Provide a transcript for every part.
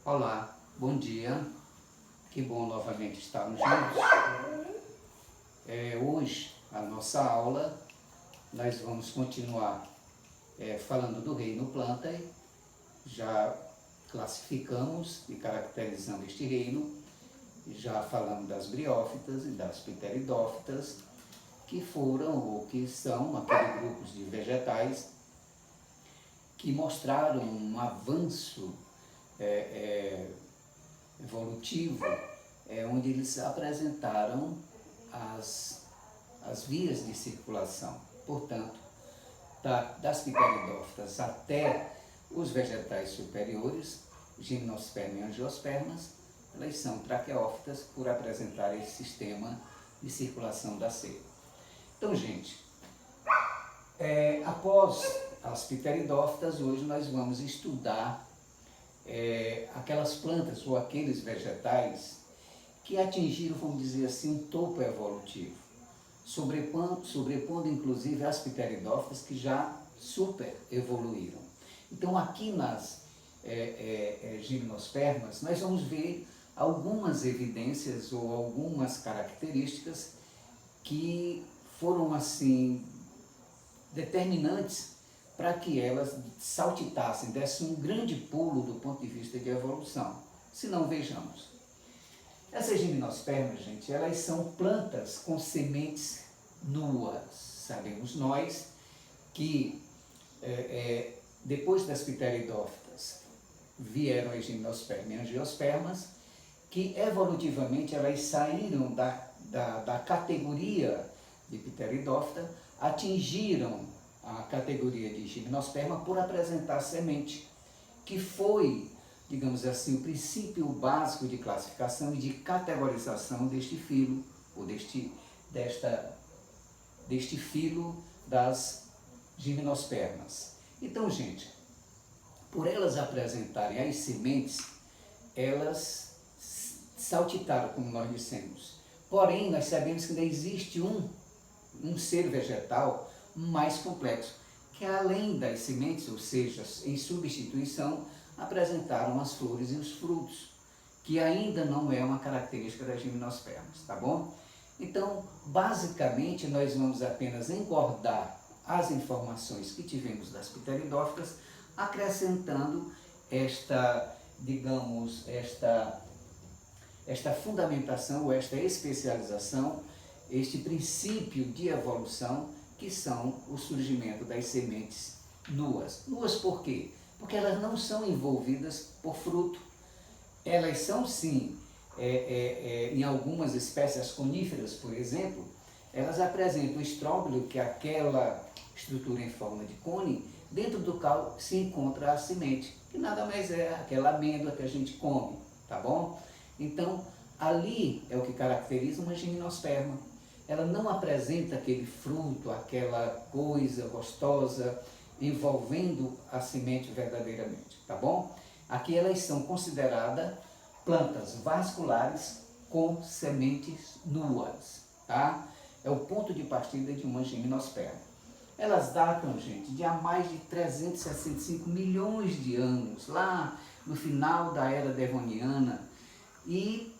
Olá, bom dia, que bom novamente estarmos juntos. Hoje, a nossa aula, nós vamos continuar falando do reino Plantae. Já classificamos e caracterizamos este reino, já falamos das briófitas e das pteridófitas, que foram ou que são aqueles grupos de vegetais que mostraram um avanço evolutivo, onde eles apresentaram as vias de circulação. Portanto, das pteridófitas até os vegetais superiores, gimnospermas e angiospermas, elas são traqueófitas por apresentar esse sistema de circulação da seiva. Então, gente, após as pteridófitas, hoje nós vamos estudar aquelas plantas ou aqueles vegetais que atingiram, vamos dizer assim, um topo evolutivo, sobrepondo inclusive as pteridófitas que já super evoluíram. Então aqui nas gimnospermas nós vamos ver algumas evidências ou algumas características que foram assim determinantes para que elas saltitassem, dessem um grande pulo do ponto de vista de evolução. Se não, vejamos. Essas gimnospermas, gente, elas são plantas com sementes nuas. Sabemos nós que depois das pteridófitas vieram as gimnospermas e angiospermas, que evolutivamente elas saíram da categoria de pteridófita, atingiram a categoria de gimnosperma por apresentar semente, que foi, digamos assim, o princípio básico de classificação e de categorização deste filo, ou deste filo das gimnospermas. Então, gente, por elas apresentarem as sementes, elas saltitaram, como nós dissemos. Porém, nós sabemos que ainda existe um ser vegetal mais complexo, que além das sementes, ou seja, em substituição, apresentaram as flores e os frutos, que ainda não é uma característica das gimnospermas, tá bom? Então, basicamente, nós vamos apenas engordar as informações que tivemos das pteridófitas, acrescentando esta fundamentação, ou esta especialização, este princípio de evolução, que são o surgimento das sementes nuas. Nuas por quê? Porque elas não são envolvidas por fruto. Elas são sim, em algumas espécies coníferas, por exemplo, elas apresentam o estróbilo, que é aquela estrutura em forma de cone, dentro do qual se encontra a semente, que nada mais é aquela amêndoa que a gente come, tá bom? Então, ali é o que caracteriza uma gimnosperma. Ela não apresenta aquele fruto, aquela coisa gostosa envolvendo a semente verdadeiramente, tá bom? Aqui elas são consideradas plantas vasculares com sementes nuas, tá? É o ponto de partida de uma gimnosperma. Elas datam, gente, de há mais de 365 milhões de anos, lá no final da Era Devoniana, e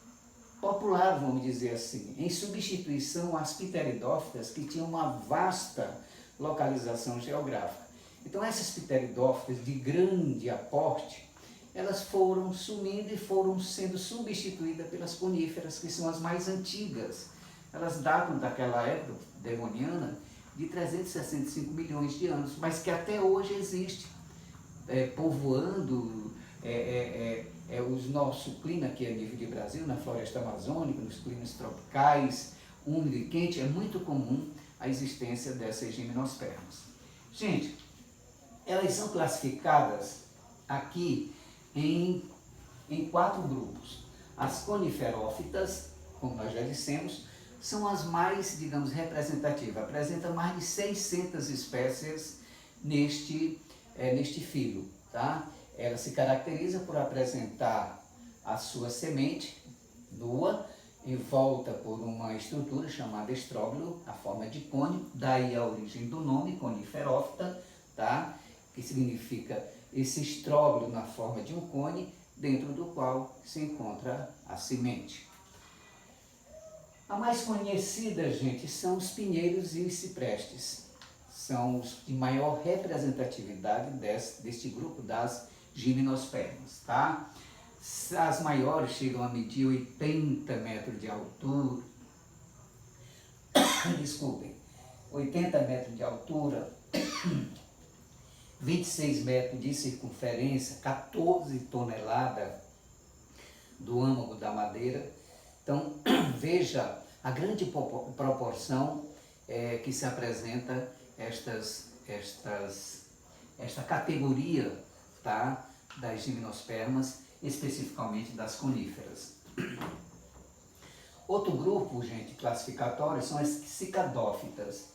popular, vamos dizer assim, em substituição às pteridófitas, que tinham uma vasta localização geográfica. Então essas pteridófitas de grande aporte, elas foram sumindo e foram sendo substituídas pelas coníferas, que são as mais antigas. Elas datam daquela época devoniana de 365 milhões de anos, mas que até hoje existe, povoando o nosso clima aqui a nível de Brasil, na floresta amazônica, nos climas tropicais, úmido e quente, é muito comum a existência dessas gimnospermas. Gente, elas são classificadas aqui em 4 grupos. As coniferófitas, como nós já dissemos, são as mais, digamos, representativas. Apresenta mais de 600 espécies neste filo, tá? Ela se caracteriza por apresentar a sua semente nua, envolta por uma estrutura chamada estróbilo, a forma de cone, daí a origem do nome, coniferófita, tá? Que significa esse estróbilo na forma de um cone, dentro do qual se encontra a semente. A mais conhecida, gente, são os pinheiros e os ciprestes. São os de maior representatividade deste grupo das gimnospermas, tá? As maiores chegam a medir 80 metros de altura, desculpem, 80 metros de altura, 26 metros de circunferência, 14 toneladas do âmago da madeira. Então, veja a grande proporção que se apresenta esta categoria, tá, das gimnospermas, especificamente das coníferas. Outro grupo, gente, classificatório são as cicadófitas,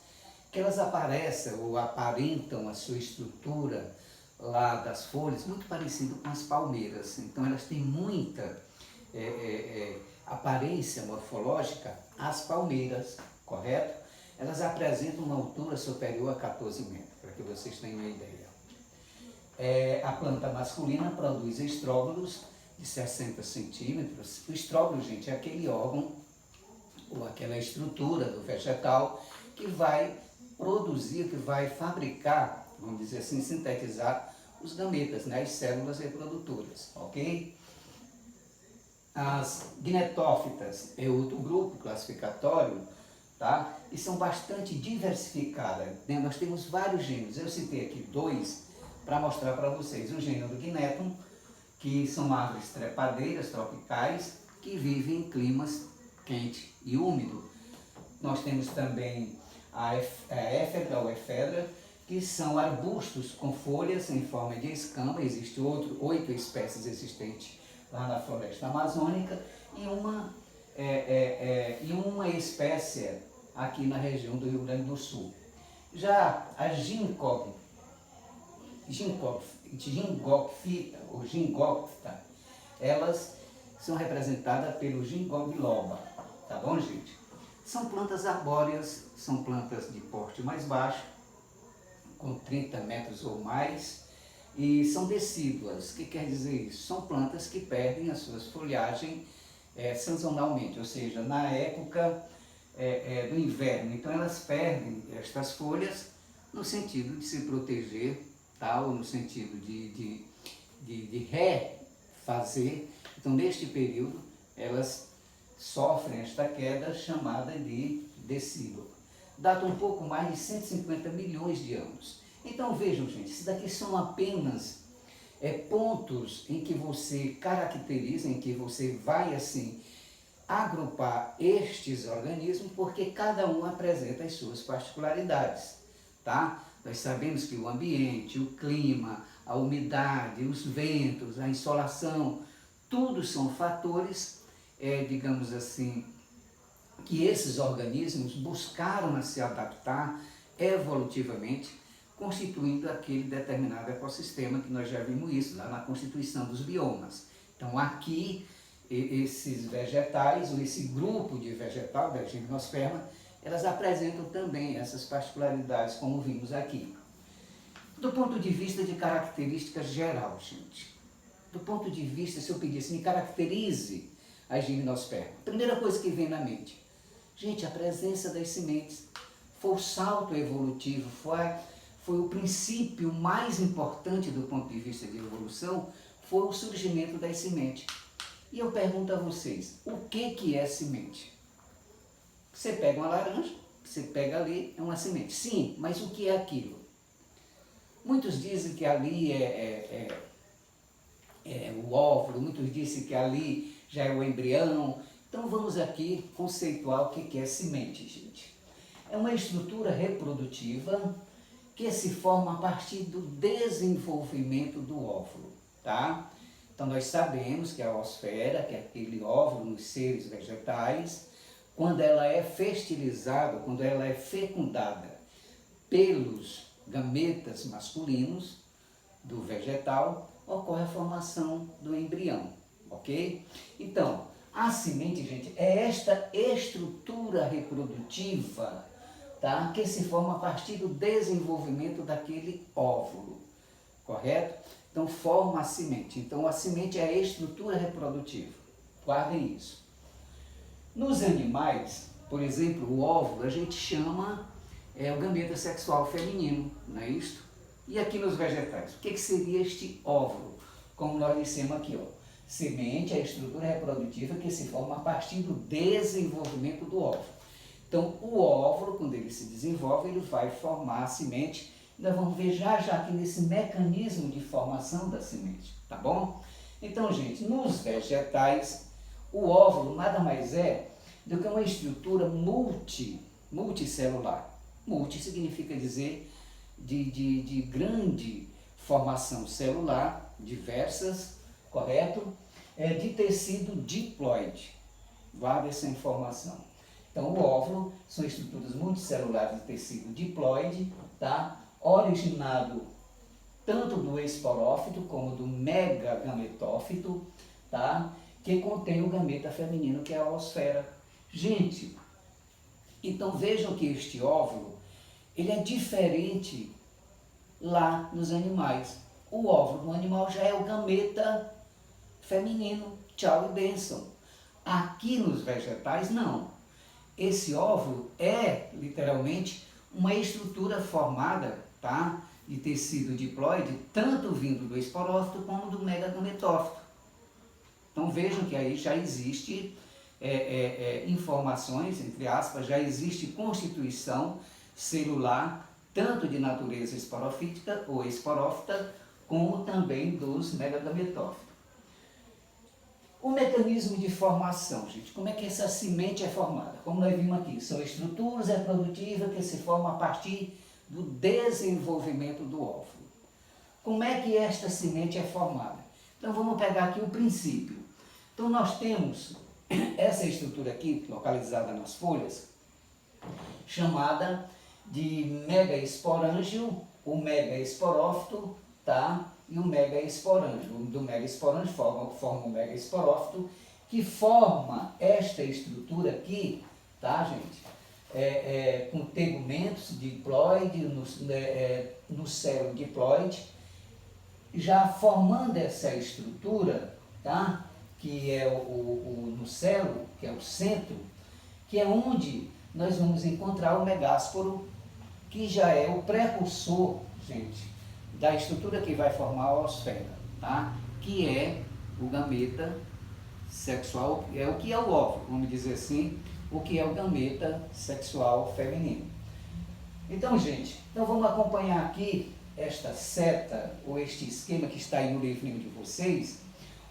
que elas aparecem ou aparentam a sua estrutura lá das folhas muito parecido com as palmeiras. Então elas têm muita aparência morfológica às palmeiras, correto? Elas apresentam uma altura superior a 14 metros, para que vocês tenham uma ideia. A planta masculina produz estróbilos de 60 centímetros. O estróbilo, gente, é aquele órgão ou aquela estrutura do vegetal que vai produzir, que vai fabricar, vamos dizer assim, sintetizar os gametas, né, as células reprodutoras, ok? As gnetófitas é outro grupo classificatório, tá? E são bastante diversificadas, né? Nós temos vários gêneros, eu citei aqui 2 para mostrar para vocês. O gênero Gnetum, que são árvores trepadeiras tropicais que vivem em climas quente e úmido. Nós temos também a éfedra ou efedra, que são arbustos com folhas em forma de escama. Existem 8 espécies existentes lá na floresta amazônica e uma espécie aqui na região do Rio Grande do Sul. Já a gingófita ou gingófita, elas são representadas pelo ginkgo biloba, tá bom, gente? São plantas arbóreas, são plantas de porte mais baixo, com 30 metros ou mais, e são decíduas. O que quer dizer isso? São plantas que perdem as suas folhagens sazonalmente, ou seja, na época do inverno. Então elas perdem estas folhas no sentido de se proteger, tá? Ou no sentido de refazer. Então, neste período, elas sofrem esta queda chamada de decíduo. Data um pouco mais de 150 milhões de anos. Então, vejam, gente, isso daqui são apenas pontos em que você caracteriza, em que você vai, assim, agrupar estes organismos, porque cada um apresenta as suas particularidades, tá? Nós sabemos que o ambiente, o clima, a umidade, os ventos, a insolação, tudo são fatores, digamos assim, que esses organismos buscaram a se adaptar evolutivamente, constituindo aquele determinado ecossistema, que nós já vimos isso lá na constituição dos biomas. Então aqui, esses vegetais, ou esse grupo de vegetal da gimnosperma, elas apresentam também essas particularidades, como vimos aqui. Do ponto de vista de característica geral, gente, do ponto de vista, se eu pedisse, me caracterize a gimnosperma, primeira coisa que vem na mente, gente, a presença das sementes foi o salto evolutivo, foi o princípio mais importante do ponto de vista de evolução, foi o surgimento das sementes. E eu pergunto a vocês, o que é semente? Você pega uma laranja, você pega ali, é uma semente. Sim, mas o que é aquilo? Muitos dizem que ali é o óvulo, muitos dizem que ali já é o embrião. Então vamos aqui conceituar o que é semente, gente. É uma estrutura reprodutiva que se forma a partir do desenvolvimento do óvulo, tá? Então nós sabemos que a oosfera, que é aquele óvulo nos seres vegetais, quando ela é fertilizada, quando ela é fecundada pelos gametas masculinos do vegetal, ocorre a formação do embrião, ok? Então, a semente, gente, é esta estrutura reprodutiva, tá? Que se forma a partir do desenvolvimento daquele óvulo, correto? Então forma a semente. Então a semente é a estrutura reprodutiva. Guardem isso. Nos animais, por exemplo, o óvulo a gente chama o gameta sexual feminino, não é isto? E aqui nos vegetais, o que seria este óvulo? Como nós dissemos aqui, ó, semente é a estrutura reprodutiva que se forma a partir do desenvolvimento do óvulo. Então, o óvulo, quando ele se desenvolve, ele vai formar a semente. Nós vamos ver já aqui nesse mecanismo de formação da semente, tá bom? Então, gente, nos vegetais, o óvulo nada mais é do que uma estrutura multicelular. Multi significa dizer de grande formação celular, diversas, correto? De tecido diploide. Guarda essa informação. Então, o óvulo são estruturas multicelulares de tecido diploide, tá? Originado tanto do esporófito como do megagametófito, tá? Que contém o gameta feminino, que é a oosfera. Gente, então vejam que este óvulo, ele é diferente lá nos animais. O óvulo do animal já é o gameta feminino, tchau e bênção. Aqui nos vegetais, não. Esse óvulo é, literalmente, uma estrutura formada, tá, de tecido diploide, tanto vindo do esporófito como do megagametófito. Então vejam que aí já existe informações, entre aspas, já existe constituição celular, tanto de natureza esporofítica ou esporófita, como também dos megagametófitos. O mecanismo de formação, gente, como é que essa semente é formada? Como nós vimos aqui, são estruturas reprodutivas que se formam a partir do desenvolvimento do óvulo. Como é que esta semente é formada? Então vamos pegar aqui o princípio. Então nós temos essa estrutura aqui, localizada nas folhas, chamada de megaesporângio, o megaesporófito, tá? E o megaesporângio. Do megaesporângio forma o megaesporófito, que forma esta estrutura aqui, tá, gente? Com tegumentos diploide, no célula diploide, já formando essa estrutura, tá? Que é o nucelo, que é o centro, que é onde nós vamos encontrar o megásporo, que já é o precursor, gente, da estrutura que vai formar a oosfera, tá? Que é o gameta sexual, é o que é o óvulo, vamos dizer assim, o que é o gameta sexual feminino. Então, gente, vamos acompanhar aqui esta seta, ou este esquema que está aí no livrinho de vocês,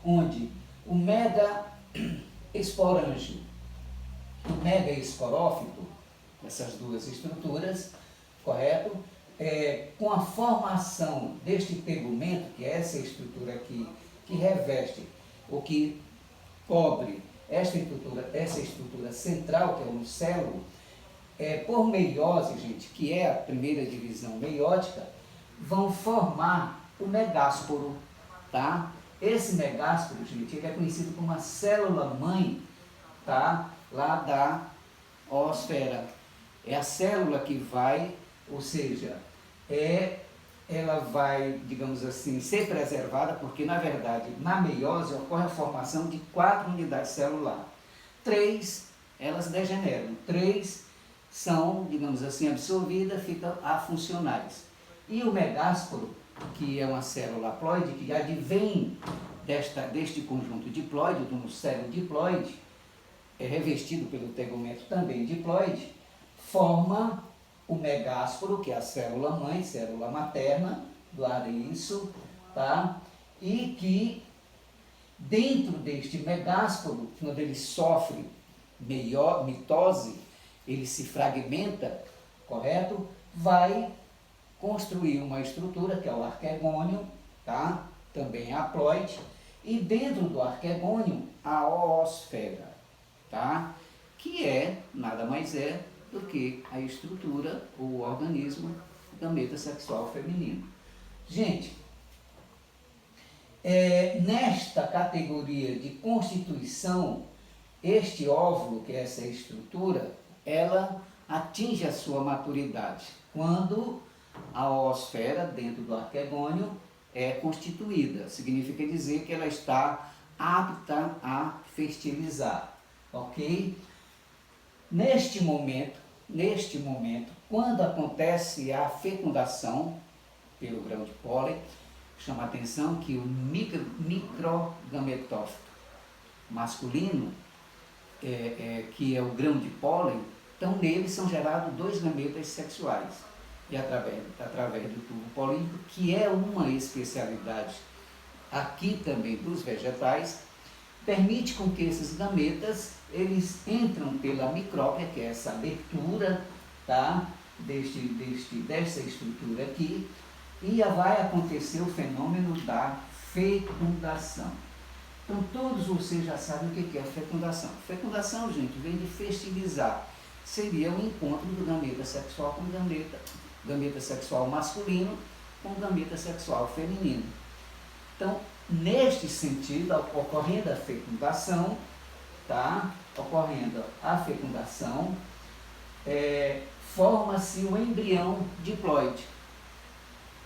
onde o megaesporângio e o megaesporófito, essas duas estruturas, correto? Com a formação deste tegumento, que é essa estrutura aqui, que reveste, ou que cobre essa estrutura central, que é o nucelo, por meiose, gente, que é a primeira divisão meiótica, vão formar o megásporo, tá? Esse megásporo, gente, ele é conhecido como a célula-mãe, tá? Lá da oosfera. É a célula que vai, ou seja, ela vai, digamos assim, ser preservada, porque, na verdade, na meiose ocorre a formação de 4 unidades celulares. 3, elas degeneram. 3 são, digamos assim, absorvidas, ficam afuncionais. E o megásporo, que é uma célula haploide, que advém deste conjunto diploide, do nucelo diploide, é revestido pelo tegumento também diploide, forma o megásporo, que é a célula-mãe, célula materna, guardem isso, tá? E que dentro deste megásporo, quando ele sofre mitose, ele se fragmenta, correto? Vai construir uma estrutura, que é o arquegônio, tá? Também haploide, e dentro do arquegônio, a oosfera, tá? Que é, nada mais é, do que a estrutura, o organismo, do gameta sexual feminino. Gente, nesta categoria de constituição, este óvulo, que é essa estrutura, ela atinge a sua maturidade quando a oosfera, dentro do arquegônio, é constituída. Significa dizer que ela está apta a fertilizar, ok? Neste momento, quando acontece a fecundação pelo grão de pólen, chama a atenção que o microgametófito masculino, que é o grão de pólen, então nele são gerados 2 gametas sexuais, e através do tubo polínico, que é uma especialidade aqui também dos vegetais, permite com que esses gametas, eles entram pela micrópia, que é essa abertura, tá? dessa estrutura aqui, e vai acontecer o fenômeno da fecundação. Então todos vocês já sabem o que é a fecundação. Fecundação, gente, vem de fertilizar. Seria o encontro do gameta sexual com gameta sexual masculino com gameta sexual feminino. Então, neste sentido, ocorrendo a fecundação, tá? Forma-se o embrião diploide.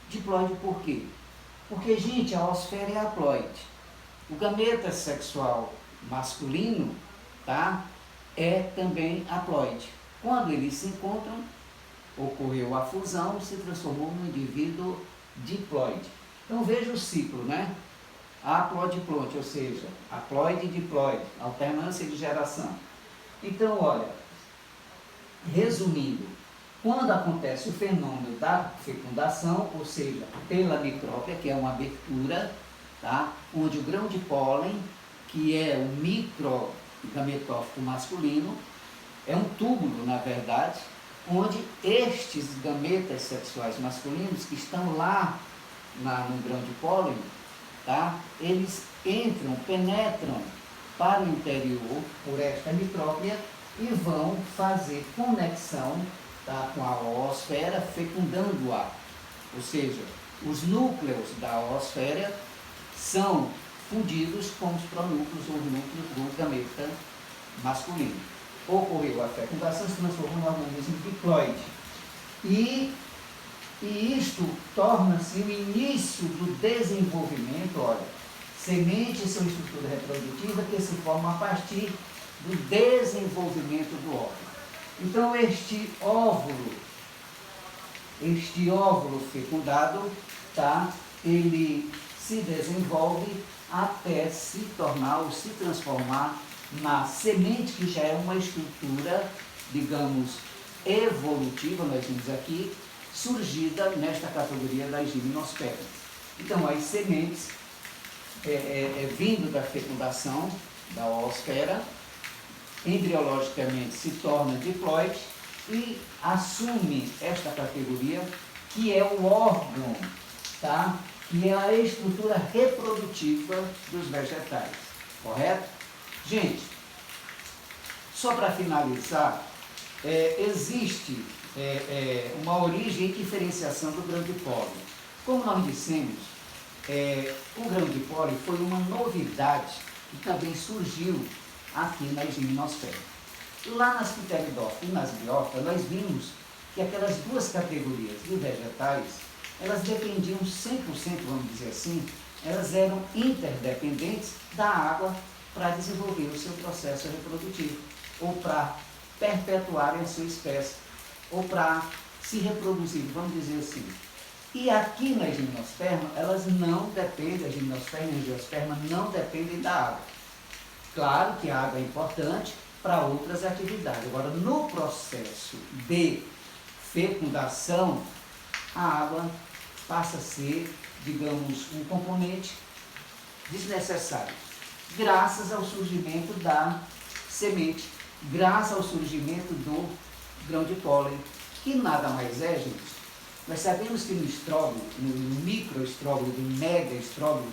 Diploide por quê? Porque, gente, a oosfera é haploide. O gameta sexual masculino, tá? É também haploide. Quando eles se encontram, ocorreu a fusão, se transformou num indivíduo diploide. Então veja o ciclo, né? Haplodiploide, ou seja, haploide e diploide, alternância de geração. Então, olha, resumindo, quando acontece o fenômeno da fecundação, ou seja, pela micrópia, que é uma abertura, tá? Onde o grão de pólen, que é o microgametófito masculino, é um túbulo, na verdade, onde estes gametas sexuais masculinos que estão lá no grão de pólen, tá? Eles penetram para o interior por esta micrópia e vão fazer conexão, tá, com a oosfera, fecundando-a. Ou seja, os núcleos da oosfera são fundidos com os pronúcleos ou núcleos do gameta masculino. Ocorreu a fecundação, se transformou no organismo diploide. E isto torna-se o início do desenvolvimento, olha, sementes são estrutura reprodutiva que se formam a partir do desenvolvimento do óvulo. Então este óvulo fecundado, tá, ele se desenvolve até se tornar ou se transformar na semente, que já é uma estrutura, digamos, evolutiva, nós vimos aqui, surgida nesta categoria das gimnospermas. Então, as sementes, vindo da fecundação da oosfera, embriologicamente se torna diploide e assume esta categoria, que é o órgão, tá? Que é a estrutura reprodutiva dos vegetais, correto? Gente, só para finalizar, existe uma origem e diferenciação do grão de pólen. Como nós dissemos, o grão de pólen foi uma novidade que também surgiu aqui nas gimnosferas. Lá nas pteridófitas e nas biófitas, nós vimos que aquelas duas categorias de vegetais, elas dependiam 100%, vamos dizer assim, elas eram interdependentes da água para desenvolver o seu processo reprodutivo, ou para perpetuarem a sua espécie, ou para se reproduzir, vamos dizer assim. E aqui na gimnosperma, elas não dependem, a gimnosperma e a angiosperma não dependem da água. Claro que a água é importante para outras atividades. Agora, no processo de fecundação, a água passa a ser, digamos, um componente desnecessário, graças ao surgimento da semente, graças ao surgimento do grão de pólen, que nada mais é, gente. Nós sabemos que no estróbilo, no microestróbilo, no megaestróbilo,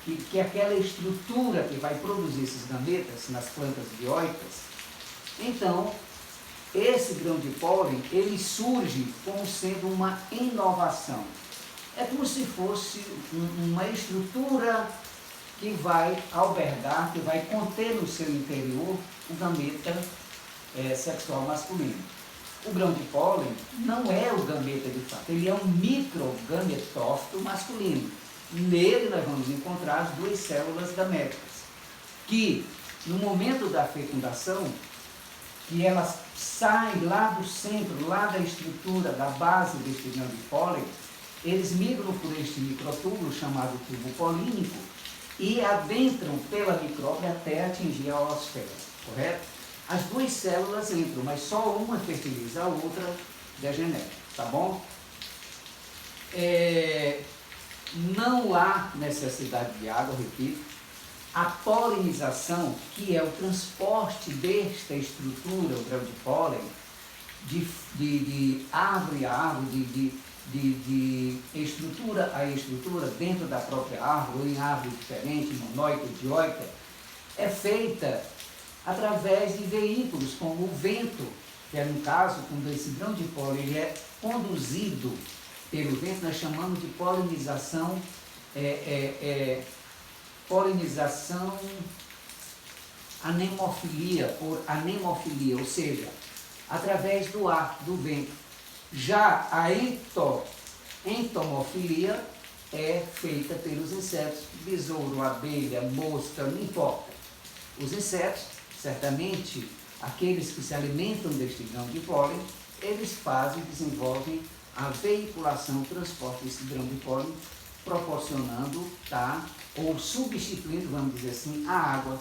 que é aquela estrutura que vai produzir esses gametas nas plantas dioicas, então, esse grão de pólen, ele surge como sendo uma inovação. É como se fosse uma estrutura que vai albergar, que vai conter no seu interior o gameta sexual masculino. O grão de pólen não é o gameta de fato, ele é um microgametófito masculino. Nele nós vamos encontrar as duas células gaméticas, que no momento da fecundação, que elas saem lá do centro, lá da estrutura, da base deste grão de pólen, eles migram por este microtúbulo chamado tubo polínico e adentram pela micróbia até atingir a oosfera, correto? As duas células entram, mas só uma fertiliza a outra, degenera, tá bom? Não há necessidade de água, repito. A polinização, que é o transporte desta estrutura, o grão de pólen, de árvore a árvore, de estrutura a estrutura dentro da própria árvore, ou em árvore diferente, monóica, dioica, é feita através de veículos como o vento, que é no caso, quando esse grão de pólen ele é conduzido pelo vento, nós chamamos de polinização, polinização anemofilia, por anemofilia, ou seja, através do ar, do vento. Já a entomofilia é feita pelos insetos, besouro, abelha, mosca, não importa. Os insetos, certamente, aqueles que se alimentam deste grão de pólen, eles desenvolvem a veiculação, o transporte desse grão de pólen, proporcionando, tá, ou substituindo, vamos dizer assim, a água.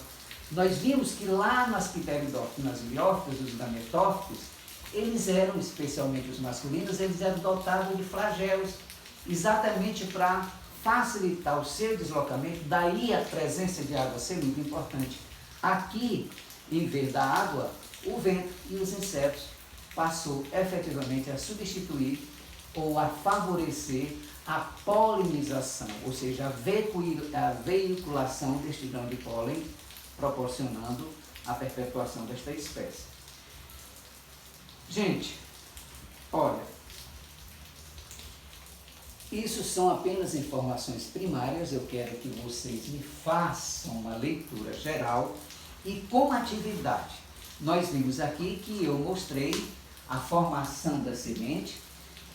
Nós vimos que lá nas pteridófitas, nas biófitas, os gametófitos, eles eram, especialmente os masculinos, eles eram dotados de flagelos, exatamente para facilitar o seu deslocamento, daí a presença de água ser muito importante. Aqui, em vez da água, o vento e os insetos passou efetivamente a substituir ou a favorecer a polinização, ou seja, a veiculação deste grão de pólen, proporcionando a perpetuação desta espécie. Gente, olha, isso são apenas informações primárias, eu quero que vocês me façam uma leitura geral e com atividade. Nós vimos aqui que eu mostrei a formação da semente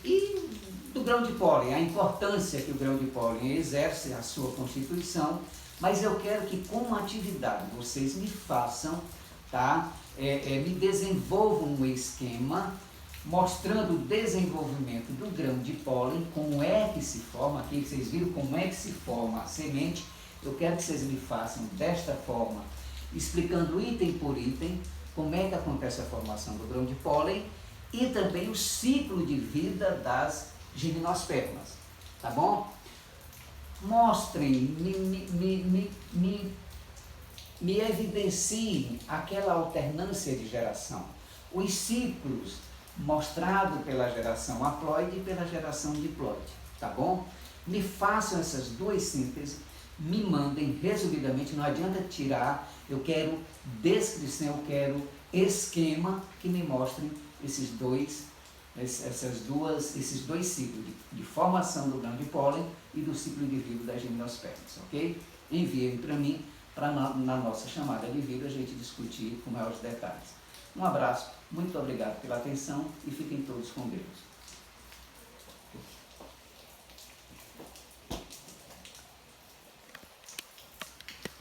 e do grão de pólen, a importância que o grão de pólen exerce, a sua constituição, mas eu quero que com atividade vocês me façam, tá? Me desenvolvam um esquema mostrando o desenvolvimento do grão de pólen, como é que se forma, aqui vocês viram como é que se forma a semente. Eu quero que vocês me façam desta forma, explicando item por item, como é que acontece a formação do grão de pólen e também o ciclo de vida das gimnospermas, tá bom? Mostrem, me evidenciem aquela alternância de geração, os ciclos mostrados pela geração haploide e pela geração diploide, tá bom? Me façam essas duas sínteses, me mandem resumidamente, não adianta tirar, eu quero descrição, eu quero esquema que me mostrem esses dois ciclos de formação do grão de pólen e do ciclo de vida das gimnospermas, ok? Enviem para mim, para na nossa chamada de vídeo a gente discutir com maiores detalhes. Um abraço, muito obrigado pela atenção e fiquem todos com Deus.